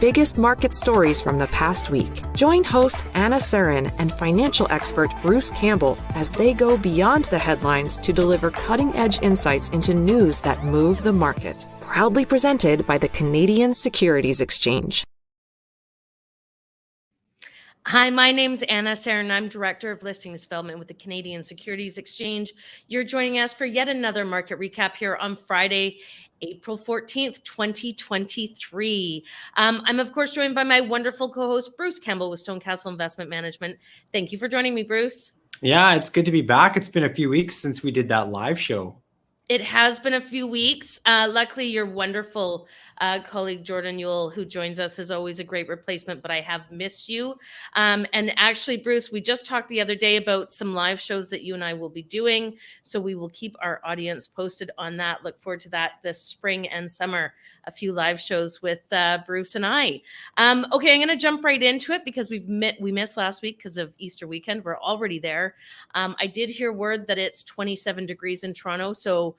biggest market stories from the past week. Join host Anna Serin and financial expert Bruce Campbell as they go beyond the headlines to deliver cutting-edge insights into news that move the market. Proudly presented by the Canadian Securities Exchange. Hi, my name's Anna Serin. I'm Director of Listings Development with the Canadian Securities Exchange. You're joining us for yet another market recap here on Friday, April 14th, 2023. I'm, of course, joined by my wonderful co-host, Bruce Campbell with StoneCastle Investment Management. Thank you for joining me, Bruce. Yeah, it's good to be back. It's been a few weeks since we did that live show. It has been a few weeks. Luckily, your wonderful colleague, Jordan Ewell, who joins us, is always a great replacement, but I have missed you. And actually, Bruce, we just talked the other day about some live shows that you and I will be doing. So we will keep our audience posted on that. Look forward to that this spring and summer, a few live shows with Bruce and I. Okay, I'm going to jump right into it because we missed last week because of Easter weekend. We're already there. I did hear word that it's 27 degrees in Toronto. So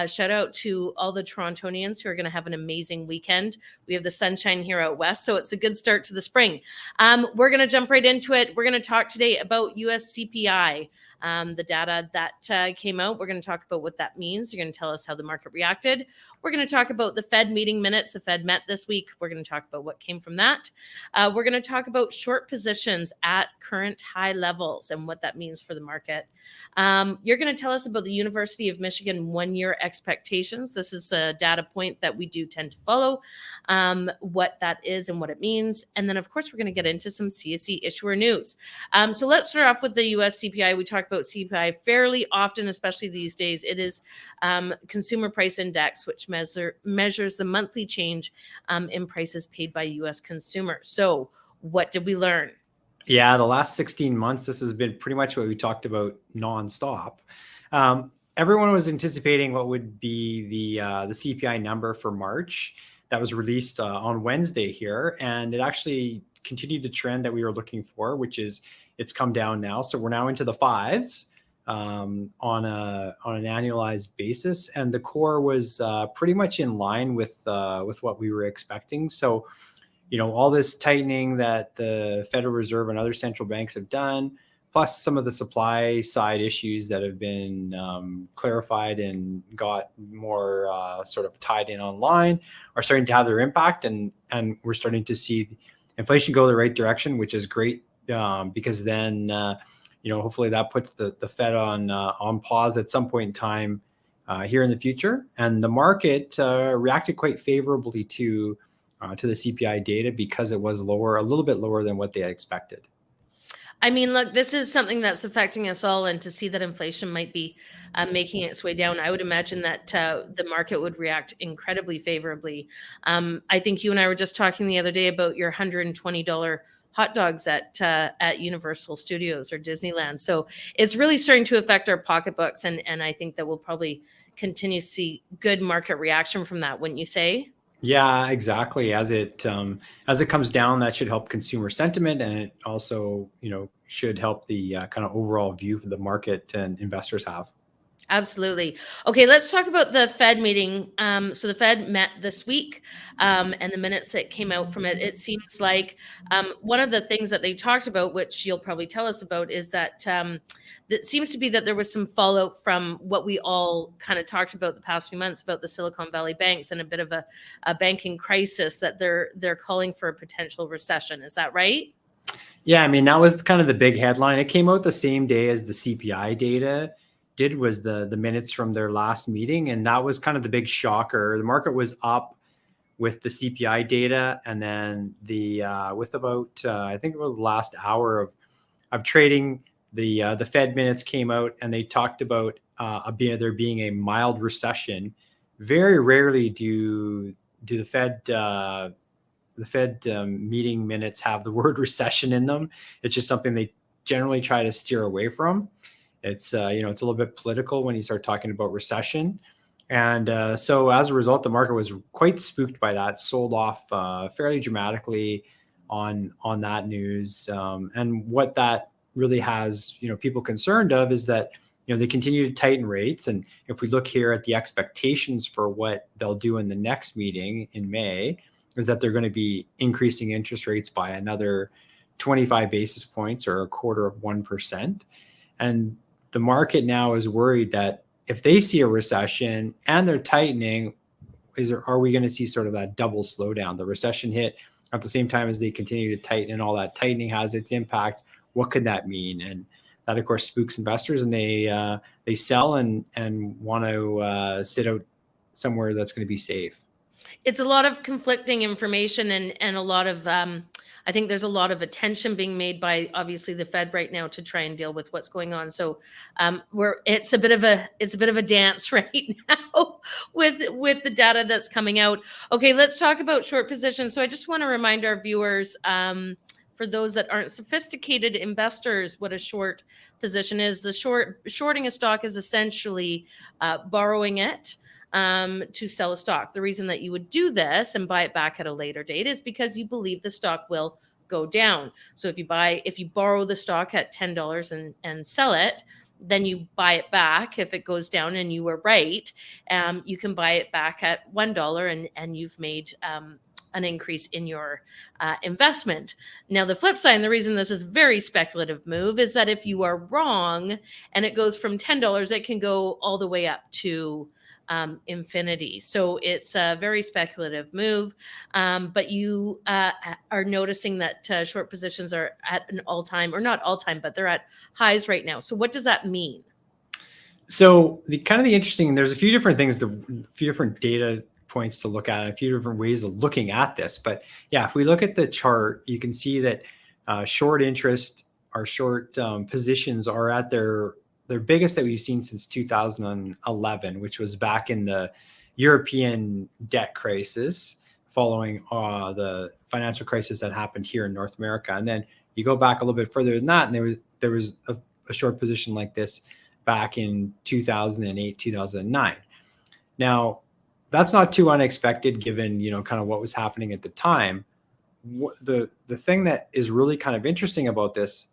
shout out to all the Torontonians who are going to have an amazing weekend. We have the sunshine here out west, so it's a good start to the spring. We're going to jump right into it. We're going to talk today about US CPI, the data that came out. We're going to talk about what that means. You're going to tell us how the market reacted. We're going to talk about the Fed meeting minutes. The Fed met this week. We're going to talk about what came from that. We're going to talk about short positions at current high levels and what that means for the market. You're going to tell us about the University of Michigan one-year expectations. This is a data point that we do tend to follow, what that is and what it means. And then, of course, we're going to get into some CSE issuer news. So let's start off with the US CPI. We talk about CPI fairly often, especially these days. It is Consumer Price Index, which measures the monthly change in prices paid by US consumers. So what did we learn? Yeah, the last 16 months, this has been pretty much what we talked about nonstop. Everyone was anticipating what would be the CPI number for March that was released on Wednesday here, and it actually continued the trend that we were looking for, which is it's come down now. So we're now into the fives on an annualized basis, and the core was pretty much in line with what we were expecting. So, you know, all this tightening that the Federal Reserve and other central banks have done, plus some of the supply side issues that have been clarified and got more sort of tied in online, are starting to have their impact, and we're starting to see inflation go the right direction, which is great because then you know, hopefully that puts the Fed on pause at some point in time here in the future. And the market reacted quite favorably to the CPI data because it was lower, a little bit lower than what they had expected. I mean, look, this is something that's affecting us all, and to see that inflation might be making its way down, I would imagine that the market would react incredibly favorably. I think you and I were just talking the other day about your $120 hot dogs at Universal Studios or Disneyland. So it's really starting to affect our pocketbooks, and I think that we'll probably continue to see good market reaction from that, wouldn't you say? Yeah, exactly. As it comes down, that should help consumer sentiment, and it also, you know, should help the kind of overall view the market and investors have. Absolutely. Okay, let's talk about the Fed meeting. So the Fed met this week, and the minutes that came out from it, it seems like one of the things that they talked about, which you'll probably tell us about, is that it seems to be that there was some fallout from what we all kind of talked about the past few months about the Silicon Valley banks and a bit of a banking crisis, that they're calling for a potential recession. Is that right? Yeah, I mean, that was kind of the big headline. It came out the same day as the CPI data did, was the minutes from their last meeting, and that was kind of the big shocker. The market was up with the CPI data, and then with about I think it was the last hour of trading, the Fed minutes came out, and they talked about there being a mild recession. Very rarely do the Fed meeting minutes have the word recession in them. It's just something they generally try to steer away from. It's you know, it's a little bit political when you start talking about recession. And so as a result, the market was quite spooked by that, sold off fairly dramatically on that news. And what that really has, you know, people concerned of is that, you know, they continue to tighten rates. And if we look here at the expectations for what they'll do in the next meeting in May, is that they're going to be increasing interest rates by another 25 basis points or 0.25%. And the market now is worried that if they see a recession and they're tightening, are we going to see sort of that double slowdown? The recession hit at the same time as they continue to tighten, and all that tightening has its impact. What could that mean? And that, of course, spooks investors, and they sell and want to sit out somewhere that's going to be safe. It's a lot of conflicting information and a lot of I think there's a lot of attention being made by obviously the Fed right now to try and deal with what's going on. So it's a bit of a dance right now with the data that's coming out. Okay, let's talk about short positions. So I just want to remind our viewers, for those that aren't sophisticated investors, what a short position is. Shorting a stock is essentially borrowing it to sell a stock. The reason that you would do this and buy it back at a later date is because you believe the stock will go down. So if you borrow the stock at $10 and sell it, then you buy it back. If it goes down and you were right, you can buy it back at $1 and you've made an increase in your investment. Now, the flip side, and the reason this is very speculative move, is that if you are wrong and it goes from $10, it can go all the way up to infinity. So it's a very speculative move, but you are noticing that short positions are at an all-time, or not all-time, but they're at highs right now. So what does that mean? So the interesting, there's a few different things, a few different data points to look at, and a few different ways of looking at this. But yeah, if we look at the chart, you can see that short interest, our short positions are at their biggest that we've seen since 2011, which was back in the European debt crisis following the financial crisis that happened here in North America. And then you go back a little bit further than that, and there was a short position like this back in 2008, 2009. Now, that's not too unexpected given, kind of what was happening at the time. The thing that is really kind of interesting about this,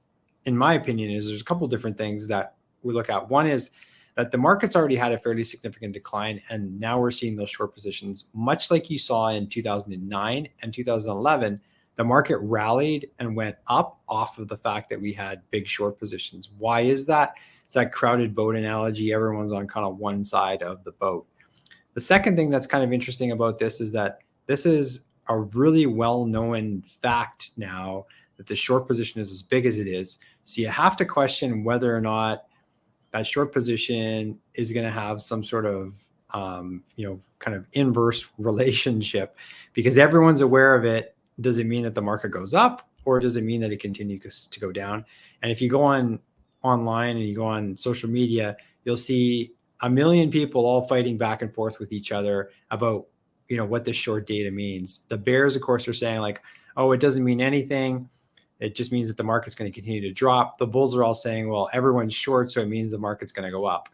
in my opinion, is there's a couple different things that we look at. One is that the market's already had a fairly significant decline, and now we're seeing those short positions, much like you saw in 2009 and 2011. The market rallied and went up off of the fact that we had big short positions. Why is that? It's that crowded boat analogy. Everyone's on kind of one side of the boat. The second thing that's kind of interesting about this is that this is a really well-known fact now that the short position is as big as it is. So you have to question whether or not that short position is going to have some sort of, kind of inverse relationship, because everyone's aware of it. Does it mean that the market goes up, or does it mean that it continues to go down? And if you go online and you go on social media, you'll see a million people all fighting back and forth with each other about, what this short data means. The bears, of course, are saying like, oh, it doesn't mean anything. It just means that the market's going to continue to drop. The bulls are all saying, well, everyone's short, so it means the market's going to go up.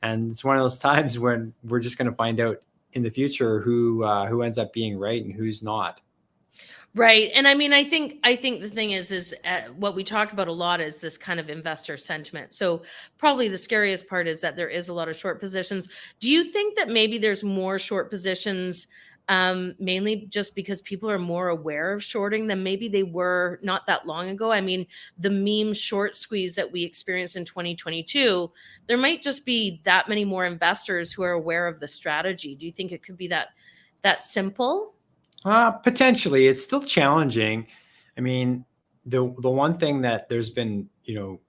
And it's one of those times when we're just going to find out in the future who ends up being right and who's not. Right. And I mean, I think the thing is what we talk about a lot is this kind of investor sentiment. So probably the scariest part is that there is a lot of short positions. Do you think that maybe there's more short positions mainly just because people are more aware of shorting than maybe they were not that long ago? I mean, the meme short squeeze that we experienced in 2022, there might just be that many more investors who are aware of the strategy. Do you think it could be that simple? Potentially. It's still challenging. I mean, the one thing that there's been,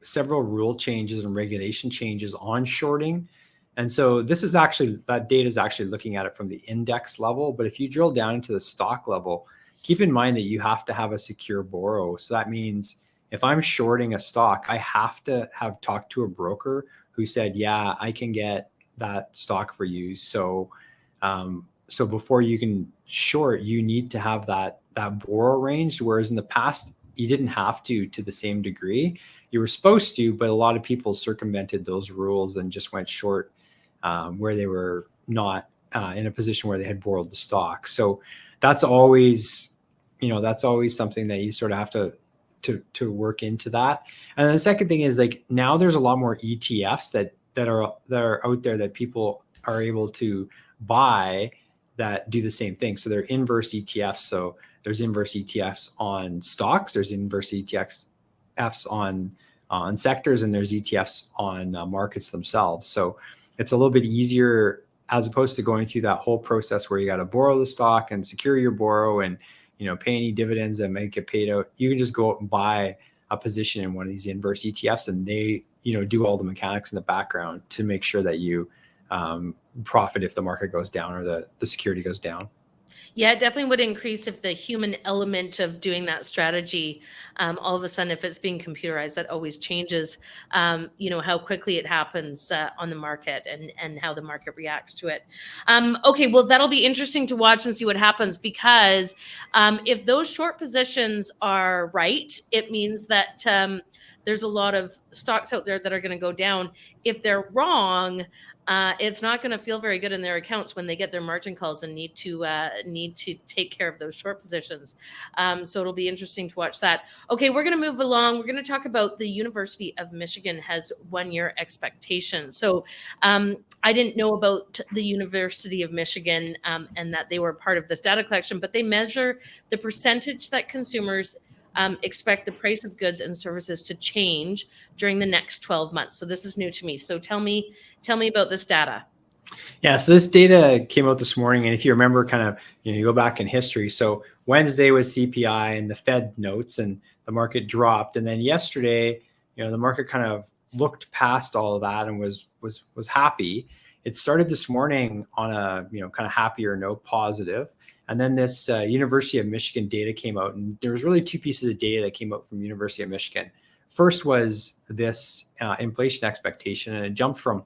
several rule changes and regulation changes on shorting. And so that data is actually looking at it from the index level. But if you drill down into the stock level, keep in mind that you have to have a secure borrow. So that means if I'm shorting a stock, I have to have talked to a broker who said, yeah, I can get that stock for you. So before you can short, you need to have that borrow range. Whereas in the past, you didn't have to the same degree. You were supposed to, but a lot of people circumvented those rules and just went short where they were not in a position where they had borrowed the stock. So that's always something that you sort of have to work into that. And then the second thing is, like, now there's a lot more ETFs that are out there that people are able to buy that do the same thing. So they're inverse ETFs. So there's inverse ETFs on stocks, there's inverse ETFs on sectors, and there's ETFs on markets themselves. So it's a little bit easier as opposed to going through that whole process where you got to borrow the stock and secure your borrow and pay any dividends that might get paid out. You can just go out and buy a position in one of these inverse ETFs, and they do all the mechanics in the background to make sure that you profit if the market goes down or the security goes down. Yeah, it definitely would increase if the human element of doing that strategy, all of a sudden, if it's being computerized, that always changes, how quickly it happens on the market and how the market reacts to it. Okay, well, that'll be interesting to watch and see what happens, because if those short positions are right, it means that there's a lot of stocks out there that are going to go down. If they're wrong, it's not going to feel very good in their accounts when they get their margin calls and need to take care of those short positions. So it'll be interesting to watch that. Okay, we're going to move along. We're going to talk about the University of Michigan has 1-year expectations. So I didn't know about the University of Michigan and that they were part of this data collection, but they measure the percentage that consumers expect the price of goods and services to change during the next 12 months. So this is new to me. So tell me about this data. Yeah, so this data came out this morning, and if you remember, kind of, you go back in history. So Wednesday was CPI and the Fed notes, and the market dropped. And then yesterday, the market kind of looked past all of that and was happy. It started this morning on a kind of happier note, positive. And then this University of Michigan data came out, and there was really 2 pieces of data that came out from University of Michigan. First was this inflation expectation, and it jumped from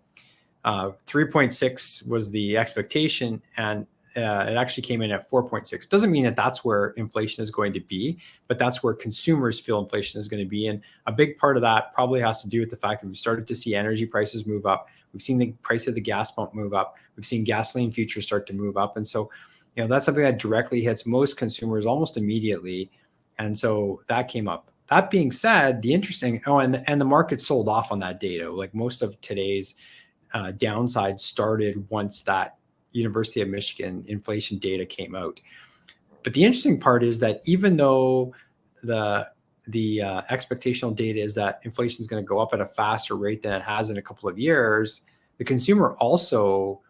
3.6 was the expectation, and it actually came in at 4.6. Doesn't mean that that's where inflation is going to be, but that's where consumers feel inflation is going to be. And a big part of that probably has to do with the fact that we've started to see energy prices move up. We've seen the price of the gas pump move up. We've seen gasoline futures start to move up. And so, that's something that directly hits most consumers almost immediately. And so that came up. That being said, and the market sold off on that data. Like most of today's downside started once that University of Michigan inflation data came out. But the interesting part is that even though the expectational data is that inflation is going to go up at a faster rate than it has in a couple of years, the consumer also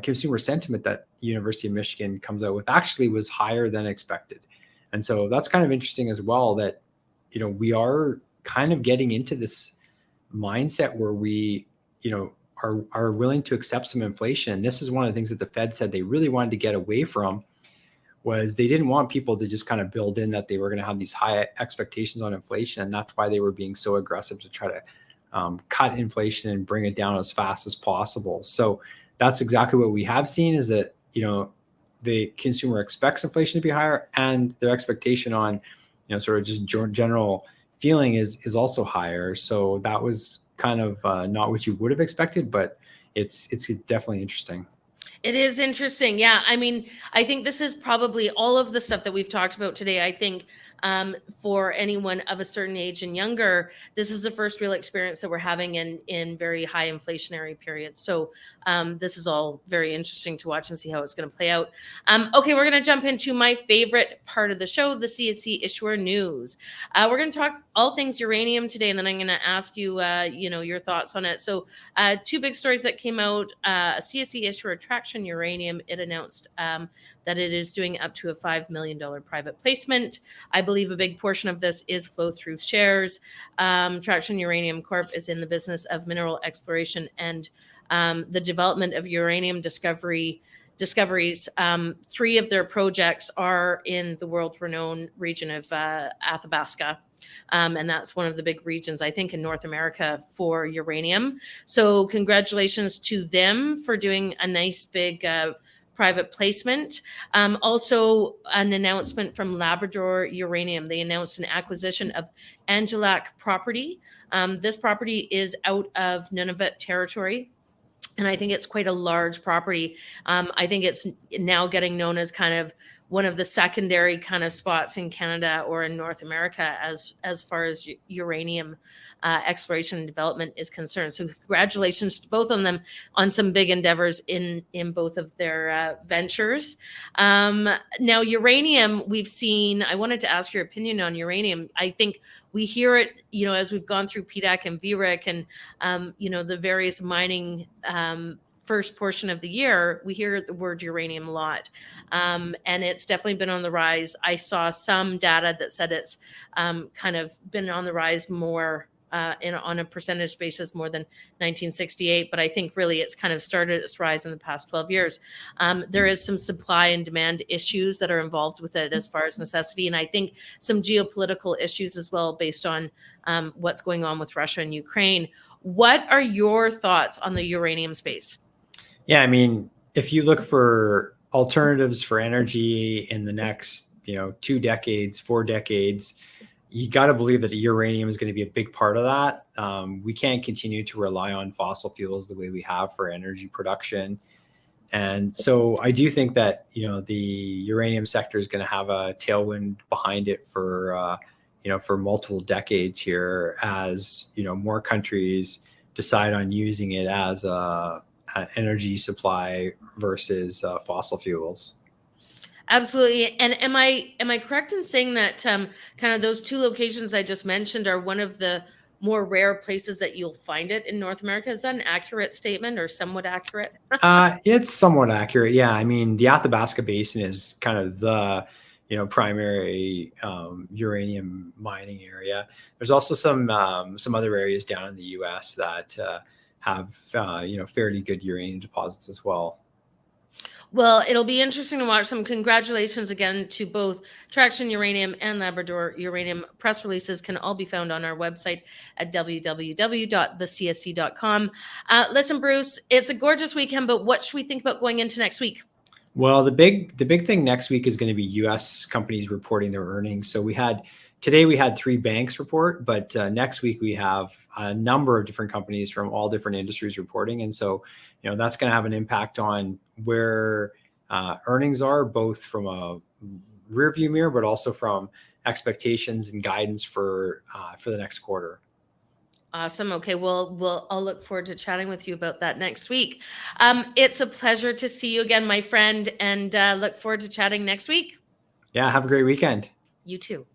consumer sentiment that University of Michigan comes out with actually was higher than expected. And so that's kind of interesting as well, that we are kind of getting into this mindset where we are willing to accept some inflation. And this is one of the things that the Fed said they really wanted to get away from, was they didn't want people to just kind of build in that they were going to have these high expectations on inflation. And that's why they were being so aggressive to try to cut inflation and bring it down as fast as possible. So that's exactly what we have seen, is that, the consumer expects inflation to be higher, and their expectation on, sort of just general feeling is also higher. So that was kind of not what you would have expected, but it's definitely interesting. It is interesting. Yeah. I mean, I think this is probably all of the stuff that we've talked about today. I think for anyone of a certain age and younger, this is the first real experience that we're having in very high inflationary periods. So this is all very interesting to watch and see how it's going to play out. Okay, we're going to jump into my favorite part of the show, the CSE issuer news. We're going to talk all things uranium today, and then I'm going to ask you, your thoughts on it. So 2 big stories that came out. A CSE issuer, Traction Uranium, it announced that it is doing up to a $5 million private placement. I believe a big portion of this is flow through shares. Traction Uranium Corp is in the business of mineral exploration and the development of uranium discoveries. 3 of their projects are in the world-renowned region of Athabasca. And that's one of the big regions, I think, in North America for uranium. So congratulations to them for doing a nice big private placement. Also, an announcement from Labrador Uranium. They announced an acquisition of Angelac property. This property is out of Nunavut territory, and I think it's quite a large property. I think it's now getting known as kind of one of the secondary kind of spots in Canada or in North America as far as uranium exploration and development is concerned. So congratulations to both of them on some big endeavors in both of their ventures. Now, uranium, we've seen, I wanted to ask your opinion on uranium. I think we hear it, as we've gone through PDAC and VRIC and, the various mining first portion of the year, we hear the word uranium a lot. And it's definitely been on the rise. I saw some data that said it's kind of been on the rise more on a percentage basis more than 1968, but I think really it's kind of started its rise in the past 12 years. There is some supply and demand issues that are involved with it as far as necessity, and I think some geopolitical issues as well based on what's going on with Russia and Ukraine. What are your thoughts on the uranium space? Yeah, I mean, if you look for alternatives for energy in the next, 2 decades, 4 decades, you got to believe that uranium is going to be a big part of that. We can't continue to rely on fossil fuels the way we have for energy production. And so I do think that, the uranium sector is going to have a tailwind behind it for multiple decades here as, more countries decide on using it as an energy supply versus fossil fuels. Absolutely. And am I correct in saying that kind of those two locations I just mentioned are one of the more rare places that you'll find it in North America? Is that an accurate statement or somewhat accurate? It's somewhat accurate. Yeah. I mean, the Athabasca Basin is kind of the, primary uranium mining area. There's also some other areas down in the U.S. that have, fairly good uranium deposits as well. Well, it'll be interesting to watch them. Congratulations again to both Traction Uranium and Labrador Uranium. Press releases can all be found on our website at www.thecsc.com. Listen, Bruce, it's a gorgeous weekend, but what should we think about going into next week? Well, the big thing next week is going to be U.S. companies reporting their earnings. So today we had 3 banks report, but next week we have a number of different companies from all different industries reporting. And so, that's going to have an impact on where earnings are, both from a rear view mirror, but also from expectations and guidance for the next quarter. Awesome. Okay. Well, I'll look forward to chatting with you about that next week. It's a pleasure to see you again, my friend, and look forward to chatting next week. Yeah. Have a great weekend. You too.